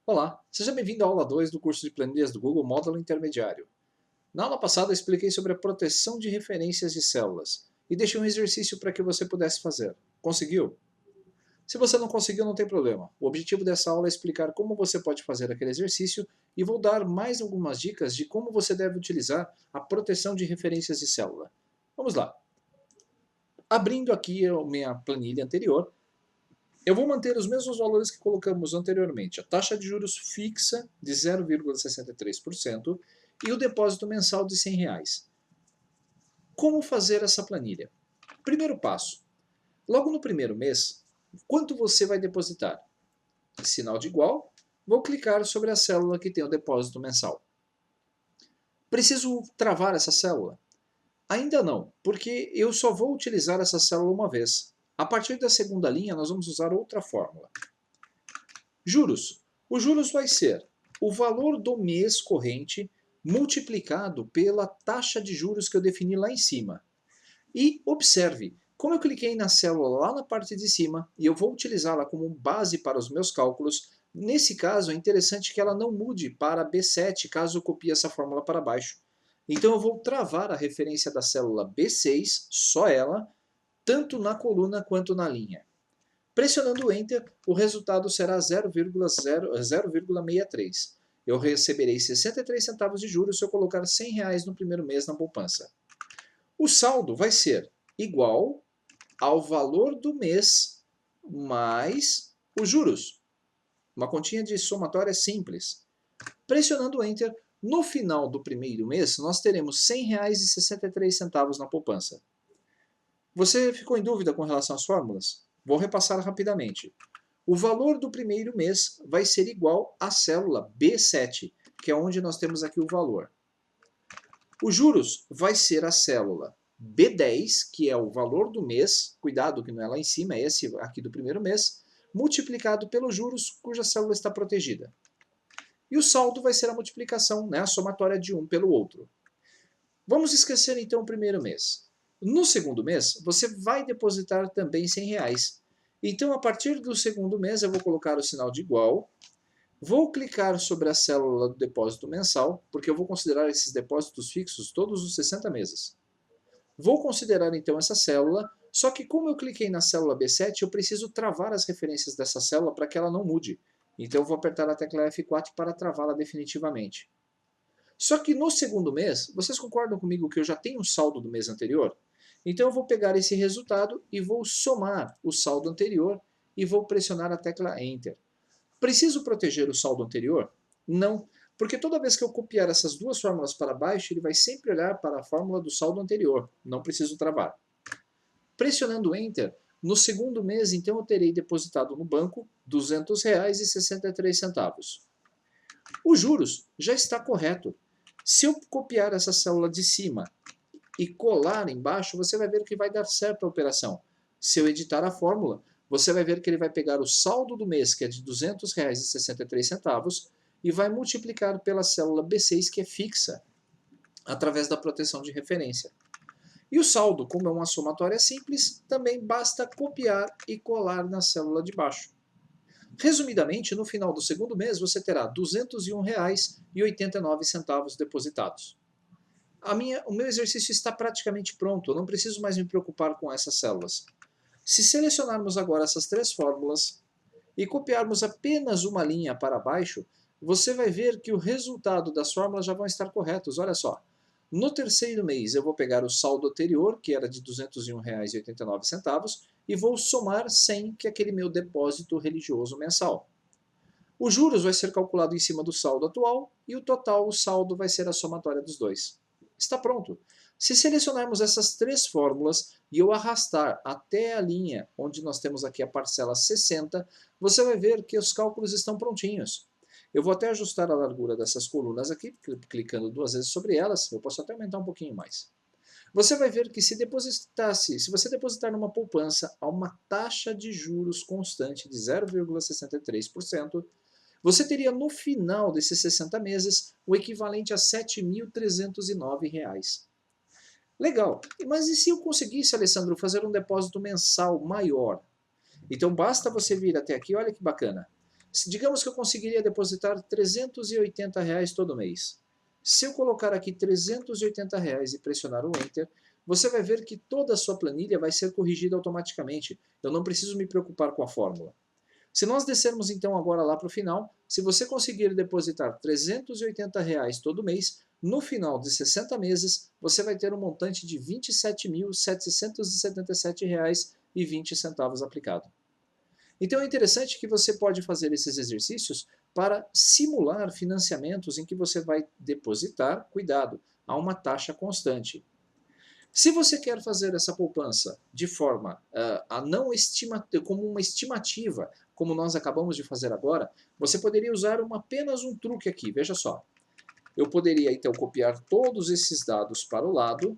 Olá, seja bem-vindo à aula 2 do curso de planilhas do Google Módulo Intermediário. Na aula passada eu expliquei sobre a proteção de referências de células e deixei um exercício para que você pudesse fazer. Conseguiu? Se você não conseguiu, não tem problema. O objetivo dessa aula é explicar como você pode fazer aquele exercício e vou dar mais algumas dicas de como você deve utilizar a proteção de referências de célula. Vamos lá. Abrindo aqui a minha planilha anterior, eu vou manter os mesmos valores que colocamos anteriormente. A taxa de juros fixa de 0,63% e o depósito mensal de R$ 100. Como fazer essa planilha? Primeiro passo. Logo no primeiro mês, quanto você vai depositar? Sinal de igual, vou clicar sobre a célula que tem o depósito mensal. Preciso travar essa célula? Ainda não, porque eu só vou utilizar essa célula uma vez. A partir da segunda linha, nós vamos usar outra fórmula. Juros. O juros vai ser o valor do mês corrente multiplicado pela taxa de juros que eu defini lá em cima. E observe, como eu cliquei na célula lá na parte de cima e eu vou utilizá-la como base para os meus cálculos, nesse caso é interessante que ela não mude para B7 caso eu copie essa fórmula para baixo. Então eu vou travar a referência da célula B6, só ela, tanto na coluna quanto na linha. Pressionando o Enter, o resultado será 0,63. Eu receberei 63 centavos de juros se eu colocar R$ 100 no primeiro mês na poupança. O saldo vai ser igual ao valor do mês mais os juros. Uma continha de somatória simples. Pressionando o Enter, no final do primeiro mês, nós teremos R$ 100,63 na poupança. Você ficou em dúvida com relação às fórmulas? Vou repassar rapidamente. O valor do primeiro mês vai ser igual à célula B7, que é onde nós temos aqui o valor. Os juros vai ser a célula B10, que é o valor do mês, cuidado que não é lá em cima, é esse aqui do primeiro mês, multiplicado pelos juros cuja célula está protegida. E o saldo vai ser a multiplicação, né, a somatória de um pelo outro. Vamos esquecer então o primeiro mês. No segundo mês, você vai depositar também R$ 100. Então, a partir do segundo mês, eu vou colocar o sinal de igual, vou clicar sobre a célula do depósito mensal, porque eu vou considerar esses depósitos fixos todos os 60 meses. Vou considerar então essa célula, só que como eu cliquei na célula B7, eu preciso travar as referências dessa célula para que ela não mude. Então, eu vou apertar a tecla F4 para travá-la definitivamente. Só que no segundo mês, vocês concordam comigo que eu já tenho o saldo do mês anterior? Então eu vou pegar esse resultado e vou somar o saldo anterior e vou pressionar a tecla Enter. Preciso proteger o saldo anterior? Não, porque toda vez que eu copiar essas duas fórmulas para baixo, ele vai sempre olhar para a fórmula do saldo anterior. Não preciso travar. Pressionando Enter, no segundo mês, então, eu terei depositado no banco R$ 200,63. Os juros já está correto. Se eu copiar essa célula de cima e colar embaixo, você vai ver que vai dar certo a operação. Se eu editar a fórmula, você vai ver que ele vai pegar o saldo do mês, que é de R$ 200,63, e vai multiplicar pela célula B6, que é fixa, através da proteção de referência. E o saldo, como é uma somatória simples, também basta copiar e colar na célula de baixo. Resumidamente, no final do segundo mês, você terá R$ 201,89 depositados. O meu exercício está praticamente pronto, eu não preciso mais me preocupar com essas células. Se selecionarmos agora essas três fórmulas e copiarmos apenas uma linha para baixo, você vai ver que o resultado das fórmulas já vão estar corretos. Olha só, no terceiro mês eu vou pegar o saldo anterior, que era de R$ 201,89, e vou somar 100, que é aquele meu depósito religioso mensal. Os juros vai ser calculado em cima do saldo atual e o total, o saldo, vai ser a somatória dos dois. Está pronto. Se selecionarmos essas três fórmulas e eu arrastar até a linha onde nós temos aqui a parcela 60, você vai ver que os cálculos estão prontinhos. Eu vou até ajustar a largura dessas colunas aqui, clicando duas vezes sobre elas. Eu posso até aumentar um pouquinho mais. Você vai ver que se você depositar numa poupança a uma taxa de juros constante de 0,63%, você teria no final desses 60 meses o equivalente a R$ 7.309. Legal, mas e se eu conseguisse, Alessandro, fazer um depósito mensal maior? Então basta você vir até aqui, olha que bacana. Digamos que eu conseguiria depositar R$380 todo mês. Se eu colocar aqui R$380 e pressionar o Enter, você vai ver que toda a sua planilha vai ser corrigida automaticamente. Eu não preciso me preocupar com a fórmula. Se nós descermos então agora lá para o final, se você conseguir depositar R$380 todo mês, no final de 60 meses, você vai ter um montante de R$27.777,20 aplicado. Então é interessante que você pode fazer esses exercícios para simular financiamentos em que você vai depositar, cuidado, a uma taxa constante. Se você quer fazer essa poupança de forma como uma estimativa, como nós acabamos de fazer agora, você poderia usar apenas um truque aqui, veja só. Eu poderia então copiar todos esses dados para o lado,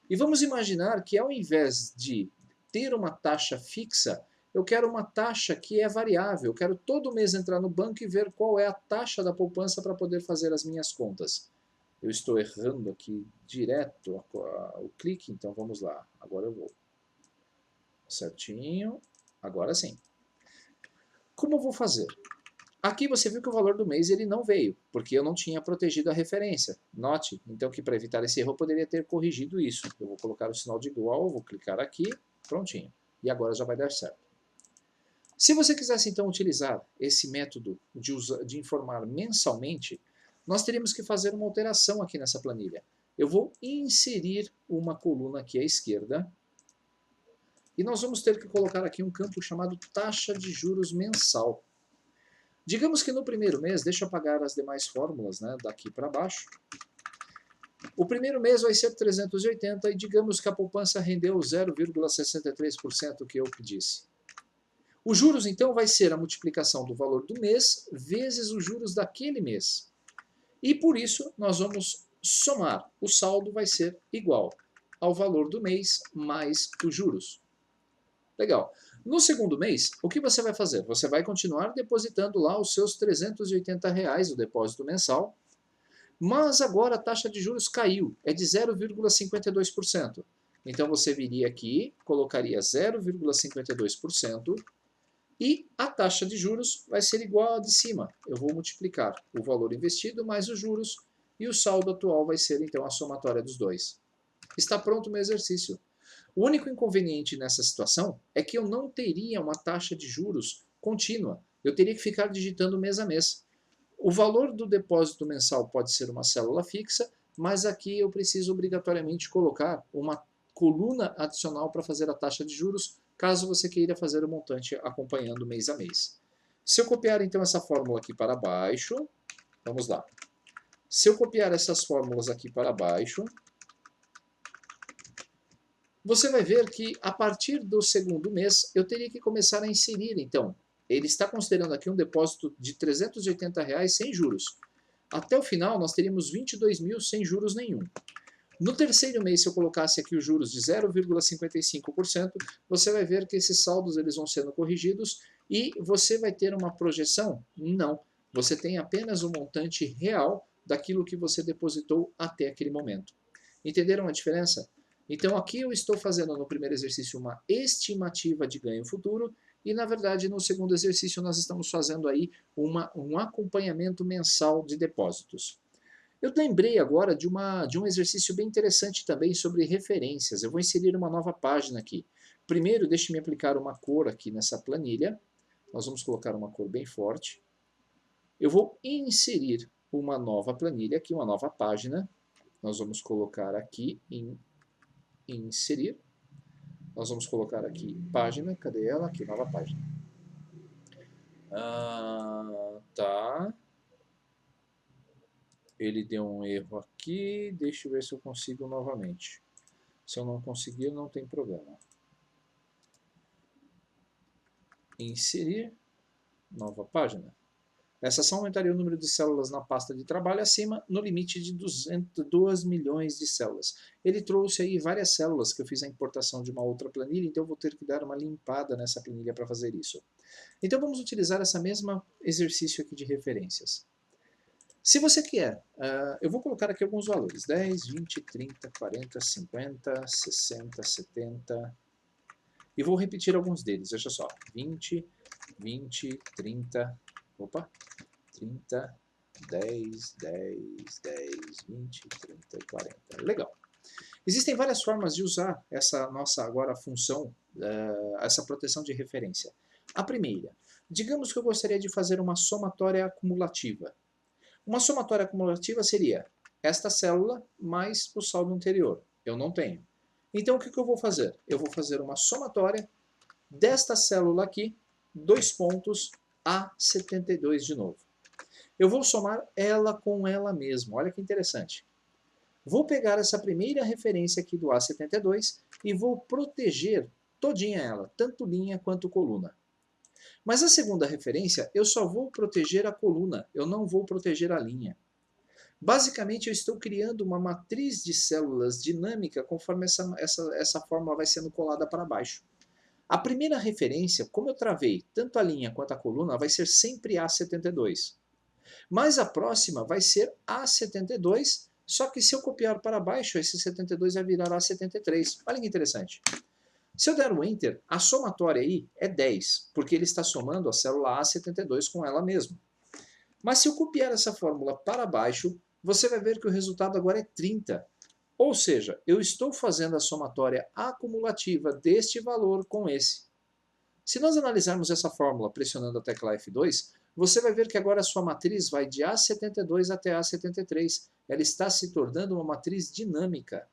e vamos imaginar que ao invés de ter uma taxa fixa, eu quero uma taxa que é variável. Eu quero todo mês entrar no banco e ver qual é a taxa da poupança para poder fazer as minhas contas. Eu estou errando aqui direto o clique, então vamos lá. Agora eu vou. Certinho. Agora sim. Como eu vou fazer? Aqui você viu que o valor do mês ele não veio, porque eu não tinha protegido a referência. Note, então, que para evitar esse erro eu poderia ter corrigido isso. Eu vou colocar o sinal de igual, vou clicar aqui, prontinho. E agora já vai dar certo. Se você quisesse, então, utilizar esse método de informar mensalmente, nós teríamos que fazer uma alteração aqui nessa planilha. Eu vou inserir uma coluna aqui à esquerda, e nós vamos ter que colocar aqui um campo chamado taxa de juros mensal. Digamos que no primeiro mês, deixa eu apagar as demais fórmulas, né, daqui para baixo. O primeiro mês vai ser 380 e digamos que a poupança rendeu 0,63% que eu disse. Os juros, então, vai ser a multiplicação do valor do mês vezes os juros daquele mês. E por isso, nós vamos somar. O saldo vai ser igual ao valor do mês mais os juros. Legal. No segundo mês, o que você vai fazer? Você vai continuar depositando lá os seus R$380, o depósito mensal, mas agora a taxa de juros caiu, é de 0,52%. Então você viria aqui, colocaria 0,52% e a taxa de juros vai ser igual à de cima. Eu vou multiplicar o valor investido mais os juros e o saldo atual vai ser então a somatória dos dois. Está pronto o meu exercício. O único inconveniente nessa situação é que eu não teria uma taxa de juros contínua. Eu teria que ficar digitando mês a mês. O valor do depósito mensal pode ser uma célula fixa, mas aqui eu preciso obrigatoriamente colocar uma coluna adicional para fazer a taxa de juros, caso você queira fazer o montante acompanhando mês a mês. Se eu copiar então essa fórmula aqui para baixo, vamos lá. Se eu copiar essas fórmulas aqui para baixo, você vai ver que a partir do segundo mês eu teria que começar a inserir, então. Ele está considerando aqui um depósito de R$380 sem juros. Até o final nós teríamos 22 mil sem juros nenhum. No terceiro mês, se eu colocasse aqui os juros de 0,55%, você vai ver que esses saldos eles vão sendo corrigidos e você vai ter uma projeção? Não. Você tem apenas o montante real daquilo que você depositou até aquele momento. Entenderam a diferença? Então aqui eu estou fazendo no primeiro exercício uma estimativa de ganho futuro e na verdade no segundo exercício nós estamos fazendo aí um acompanhamento mensal de depósitos. Eu lembrei agora de um exercício bem interessante também sobre referências. Eu vou inserir uma nova página aqui. Primeiro, deixe-me aplicar uma cor aqui nessa planilha. Nós vamos colocar uma cor bem forte. Eu vou inserir uma nova planilha aqui, uma nova página. Nós vamos colocar aqui em inserir. Nós vamos colocar aqui página. Cadê ela? Aqui, nova página. Tá. Ele deu um erro aqui, deixa eu ver se eu consigo novamente. Se eu não conseguir, não tem problema. Inserir, nova página. Essa ação aumentaria o número de células na pasta de trabalho acima, no limite de 2 milhões de células. Ele trouxe aí várias células que eu fiz a importação de uma outra planilha, então eu vou ter que dar uma limpada nessa planilha para fazer isso. Então vamos utilizar esse mesmo exercício aqui de referências. Se você quer, eu vou colocar aqui alguns valores, 10, 20, 30, 40, 50, 60, 70, e vou repetir alguns deles, veja só, 20, 20, 30, opa, 30, 10, 10, 10, 20, 30 e 40. Legal. Existem várias formas de usar essa nossa agora função, essa proteção de referência. A primeira, digamos que eu gostaria de fazer uma somatória acumulativa. Uma somatória acumulativa seria esta célula mais o saldo anterior. Eu não tenho. Então o que eu vou fazer? Eu vou fazer uma somatória desta célula aqui, 2 pontos, A72 de novo. Eu vou somar ela com ela mesma. Olha que interessante. Vou pegar essa primeira referência aqui do A72 e vou proteger todinha ela, tanto linha quanto coluna. Mas a segunda referência, eu só vou proteger a coluna, eu não vou proteger a linha. Basicamente, eu estou criando uma matriz de células dinâmica conforme essa fórmula vai sendo colada para baixo. A primeira referência, como eu travei tanto a linha quanto a coluna, vai ser sempre A72. Mas a próxima vai ser A72, só que se eu copiar para baixo, esse 72 vai virar A73. Olha que interessante. Se eu der um Enter, a somatória aí é 10, porque ele está somando a célula A72 com ela mesma. Mas se eu copiar essa fórmula para baixo, você vai ver que o resultado agora é 30. Ou seja, eu estou fazendo a somatória acumulativa deste valor com esse. Se nós analisarmos essa fórmula pressionando a tecla F2, você vai ver que agora a sua matriz vai de A72 até A73. Ela está se tornando uma matriz dinâmica.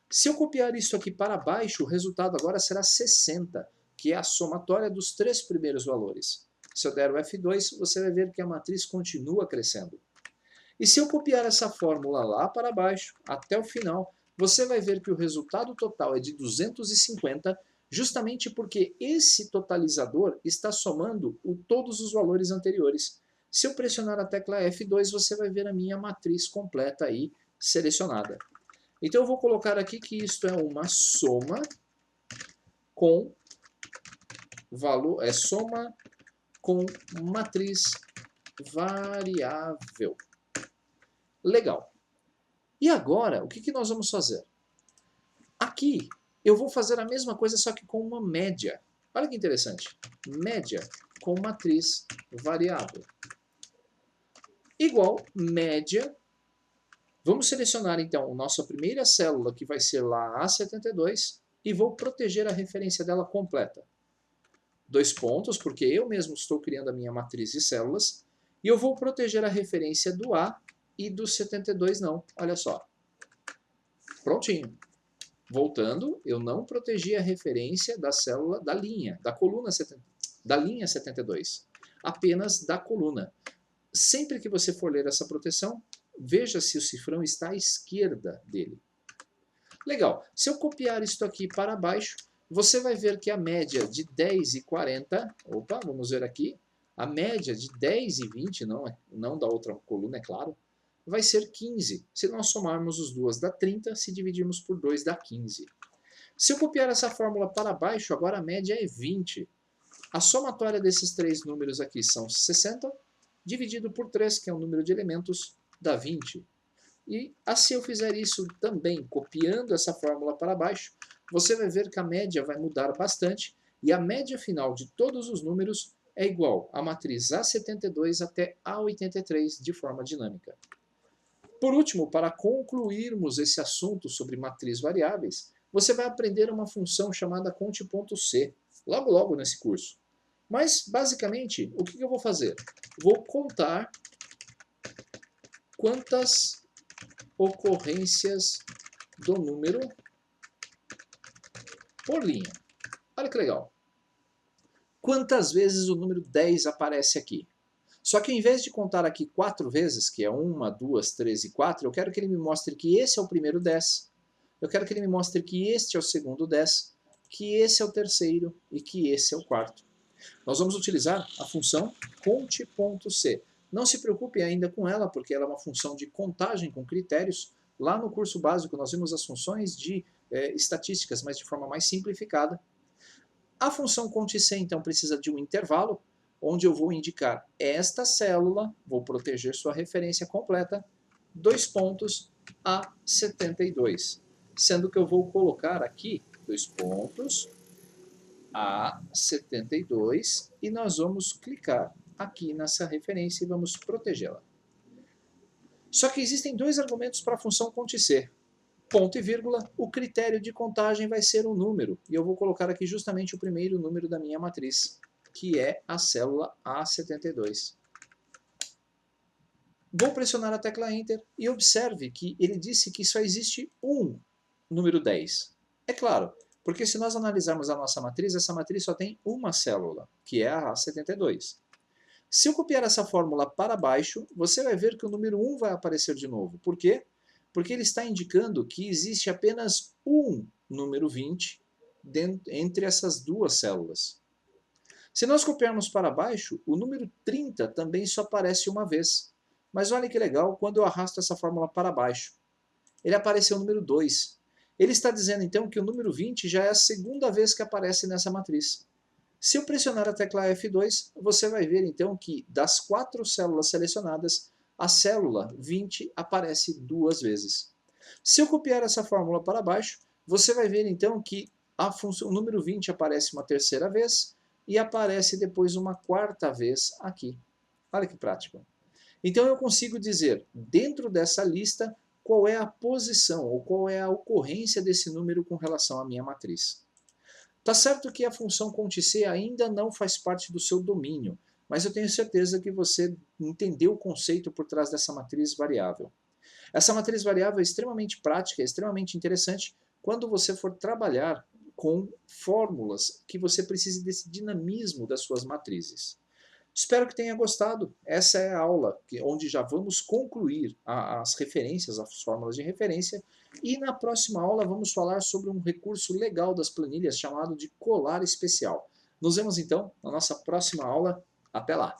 Se eu copiar isso aqui para baixo, o resultado agora será 60, que é a somatória dos 3 primeiros valores. Se eu der o F2, você vai ver que a matriz continua crescendo. E se eu copiar essa fórmula lá para baixo, até o final, você vai ver que o resultado total é de 250, justamente porque esse totalizador está somando todos os valores anteriores. Se eu pressionar a tecla F2, você vai ver a minha matriz completa aí selecionada. Então eu vou colocar aqui que isto é uma soma com valor, soma com matriz variável. Legal. E agora, o que nós vamos fazer? Aqui, eu vou fazer a mesma coisa, só que com uma média. Olha que interessante. Média com matriz variável. Igual média. Vamos selecionar, então, a nossa primeira célula, que vai ser lá A72, e vou proteger a referência dela completa. 2 pontos, porque eu mesmo estou criando a minha matriz de células, e eu vou proteger a referência do A e do 72 não. Olha só. Prontinho. Voltando, eu não protegi a referência da célula da linha, da coluna da linha 72, apenas da coluna. Sempre que você for ler essa proteção, veja se o cifrão está à esquerda dele. Legal. Se eu copiar isto aqui para baixo, você vai ver que a média de 10 e 40, opa, vamos ver aqui, a média de 10 e 20, não da outra coluna, é claro, vai ser 15. Se nós somarmos os duas dá 30, se dividirmos por 2 dá 15. Se eu copiar essa fórmula para baixo, agora a média é 20. A somatória desses 3 números aqui são 60, dividido por 3, que é o número de elementos, dá 20. E se eu fizer isso também, copiando essa fórmula para baixo, você vai ver que a média vai mudar bastante, e a média final de todos os números é igual à matriz A72 até A83 de forma dinâmica. Por último, para concluirmos esse assunto sobre matriz variáveis, você vai aprender uma função chamada conte.c, logo logo nesse curso. Mas, basicamente, o que eu vou fazer? Vou contar quantas ocorrências do número por linha. Olha que legal. Quantas vezes o número 10 aparece aqui? Só que ao invés de contar aqui 4 vezes, que é 1, 2, 3 e 4, eu quero que ele me mostre que esse é o primeiro 10. Eu quero que ele me mostre que este é o segundo 10, que esse é o terceiro e que esse é o quarto. Nós vamos utilizar a função conte.c. Não se preocupe ainda com ela, porque ela é uma função de contagem com critérios. Lá no curso básico nós vimos as funções de estatísticas, mas de forma mais simplificada. A função conte.c, então, precisa de um intervalo, onde eu vou indicar esta célula, vou proteger sua referência completa, 2 pontos, A72. Sendo que eu vou colocar aqui, 2 pontos, A72 e nós vamos clicar aqui nessa referência e vamos protegê-la. Só que existem dois argumentos para a função CONT-C. Ponto e vírgula, o critério de contagem vai ser um número. E eu vou colocar aqui justamente o primeiro número da minha matriz, que é a célula A72. Vou pressionar a tecla Enter e observe que ele disse que só existe um número 10. É claro, porque se nós analisarmos a nossa matriz, essa matriz só tem uma célula, que é a A72. Se eu copiar essa fórmula para baixo, você vai ver que o número 1 vai aparecer de novo. Por quê? Porque ele está indicando que existe apenas um número 20 entre essas duas células. Se nós copiarmos para baixo, o número 30 também só aparece uma vez. Mas olha que legal, quando eu arrasto essa fórmula para baixo, ele apareceu o número 2. Ele está dizendo então que o número 20 já é a segunda vez que aparece nessa matriz. Se eu pressionar a tecla F2, você vai ver então que das 4 células selecionadas, a célula 20 aparece duas vezes. Se eu copiar essa fórmula para baixo, você vai ver então que o número 20 aparece uma terceira vez e aparece depois uma quarta vez aqui. Olha que prático. Então eu consigo dizer, dentro dessa lista, qual é a posição ou qual é a ocorrência desse número com relação à minha matriz. Tá certo que a função CONT-C ainda não faz parte do seu domínio, mas eu tenho certeza que você entendeu o conceito por trás dessa matriz variável. Essa matriz variável é extremamente prática, é extremamente interessante quando você for trabalhar com fórmulas que você precise desse dinamismo das suas matrizes. Espero que tenha gostado. Essa é a aula onde já vamos concluir as referências, as fórmulas de referência. E na próxima aula vamos falar sobre um recurso legal das planilhas chamado de colar especial. Nos vemos então na nossa próxima aula. Até lá!